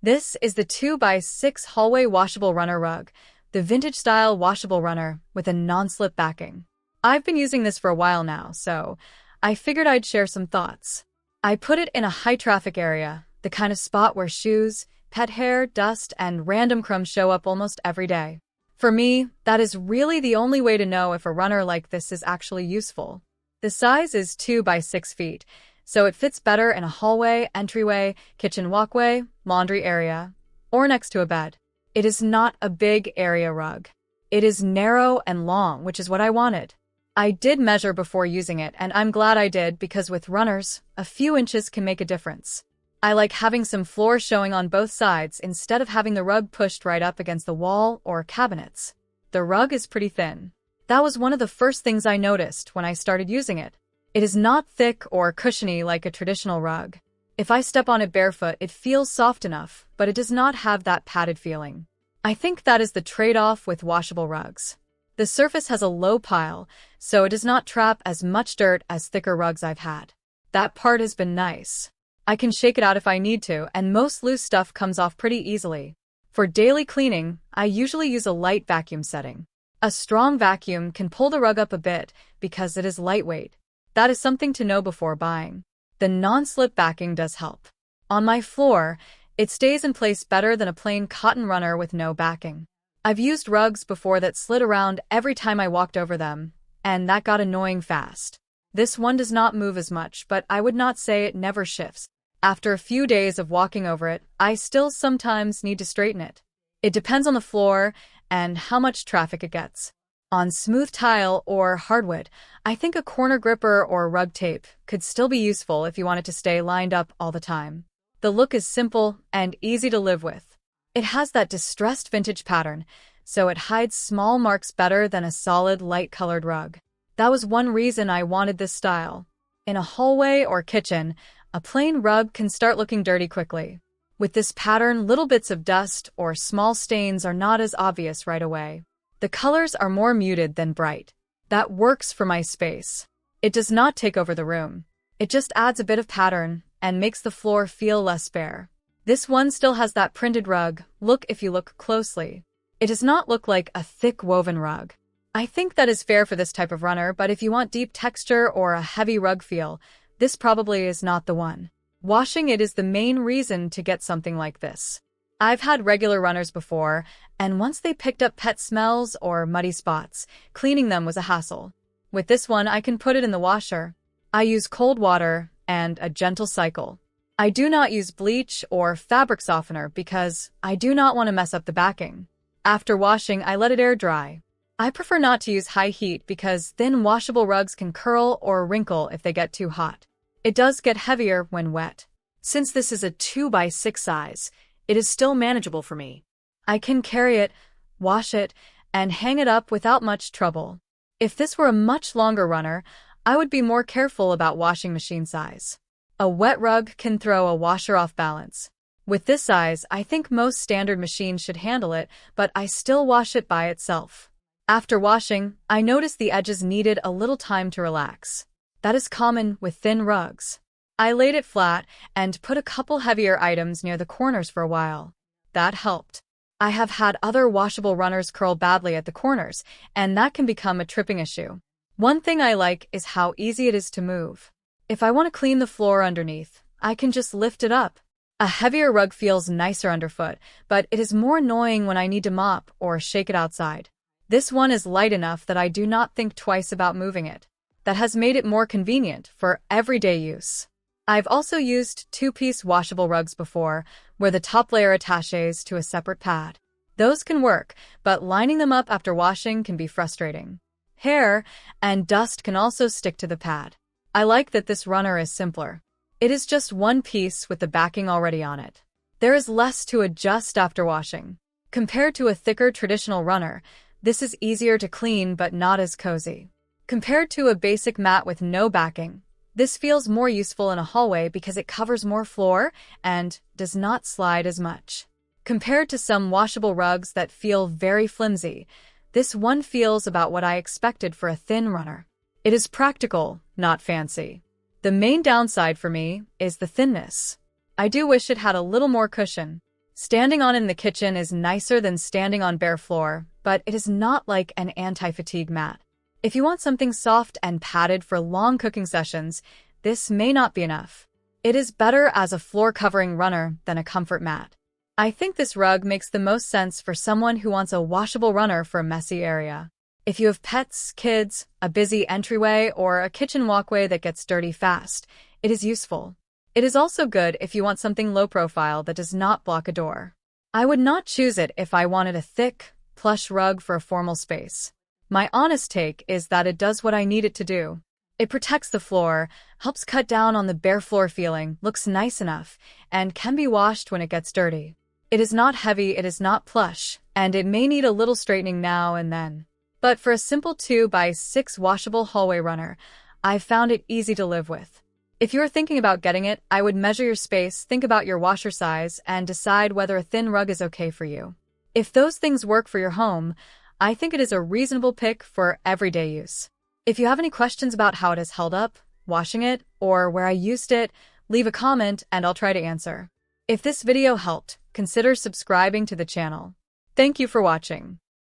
This is the 2x6 hallway washable runner rug, the vintage style washable runner with a non-slip backing. I've been using this for a while now, so I figured I'd share some thoughts. I put it in a high traffic area, the kind of spot where shoes, pet hair, dust, and random crumbs show up almost every day. For me, that is really the only way to know if a runner like this is actually useful. The size is 2 by 6 feet, so it fits better in a hallway, entryway, kitchen walkway, laundry area, or next to a bed. It is not a big area rug. It is narrow and long, which is what I wanted. I did measure before using it, and I'm glad I did because with runners, a few inches can make a difference. I like having some floor showing on both sides instead of having the rug pushed right up against the wall or cabinets. The rug is pretty thin. That was one of the first things I noticed when I started using it. It is not thick or cushiony like a traditional rug. If I step on it barefoot, it feels soft enough, but it does not have that padded feeling. I think that is the trade-off with washable rugs. The surface has a low pile, so it does not trap as much dirt as thicker rugs I've had. That part has been nice. I can shake it out if I need to, and most loose stuff comes off pretty easily. For daily cleaning, I usually use a light vacuum setting. A strong vacuum can pull the rug up a bit because it is lightweight. That is something to know before buying. The non-slip backing does help. On my floor, it stays in place better than a plain cotton runner with no backing. I've used rugs before that slid around every time I walked over them, and that got annoying fast. This one does not move as much, but I would not say it never shifts. After a few days of walking over it, I still sometimes need to straighten it. It depends on the floor and how much traffic it gets. On smooth tile or hardwood, I think a corner gripper or rug tape could still be useful if you want it to stay lined up all the time. The look is simple and easy to live with. It has that distressed vintage pattern, so it hides small marks better than a solid light-colored rug. That was one reason I wanted this style. In a hallway or kitchen, a plain rug can start looking dirty quickly. With this pattern, little bits of dust or small stains are not as obvious right away. The colors are more muted than bright. That works for my space. It does not take over the room. It just adds a bit of pattern and makes the floor feel less bare. This one still has that printed rug look if you look closely. It does not look like a thick woven rug. I think that is fair for this type of runner, but if you want deep texture or a heavy rug feel, this probably is not the one. Washing it is the main reason to get something like this. I've had regular runners before, and once they picked up pet smells or muddy spots, cleaning them was a hassle. With this one, I can put it in the washer. I use cold water and a gentle cycle. I do not use bleach or fabric softener because I do not want to mess up the backing. After washing, I let it air dry. I prefer not to use high heat because thin washable rugs can curl or wrinkle if they get too hot. It does get heavier when wet. Since this is a 2x6 size, it is still manageable for me. I can carry it, wash it, and hang it up without much trouble. If this were a much longer runner, I would be more careful about washing machine size. A wet rug can throw a washer off balance. With this size, I think most standard machines should handle it, but I still wash it by itself. After washing, I noticed the edges needed a little time to relax. That is common with thin rugs. I laid it flat and put a couple heavier items near the corners for a while. That helped. I have had other washable runners curl badly at the corners, and that can become a tripping issue. One thing I like is how easy it is to move. If I want to clean the floor underneath, I can just lift it up. A heavier rug feels nicer underfoot, but it is more annoying when I need to mop or shake it outside. This one is light enough that I do not think twice about moving it. That has made it more convenient for everyday use. I've also used two-piece washable rugs before, where the top layer attaches to a separate pad. Those can work, but lining them up after washing can be frustrating. Hair and dust can also stick to the pad. I like that this runner is simpler. It is just one piece with the backing already on it. There is less to adjust after washing. Compared to a thicker traditional runner, this is easier to clean but not as cozy. Compared to a basic mat with no backing, this feels more useful in a hallway because it covers more floor and does not slide as much. Compared to some washable rugs that feel very flimsy, this one feels about what I expected for a thin runner. It is practical, not fancy. The main downside for me is the thinness. I do wish it had a little more cushion. Standing on it in the kitchen is nicer than standing on bare floor, but it is not like an anti-fatigue mat. If you want something soft and padded for long cooking sessions, this may not be enough. It is better as a floor covering runner than a comfort mat. I think this rug makes the most sense for someone who wants a washable runner for a messy area. If you have pets, kids, a busy entryway, or a kitchen walkway that gets dirty fast, it is useful. It is also good if you want something low profile that does not block a door. I would not choose it if I wanted a thick, plush rug for a formal space. My honest take is that it does what I need it to do. It protects the floor, helps cut down on the bare floor feeling, looks nice enough, and can be washed when it gets dirty. It is not heavy, it is not plush, and it may need a little straightening now and then. But for a simple 2x6 washable hallway runner, I've found it easy to live with. If you're thinking about getting it, I would measure your space, think about your washer size, and decide whether a thin rug is okay for you. If those things work for your home, I think it is a reasonable pick for everyday use. If you have any questions about how it has held up, washing it, or where I used it, leave a comment and I'll try to answer. If this video helped, consider subscribing to the channel. Thank you for watching.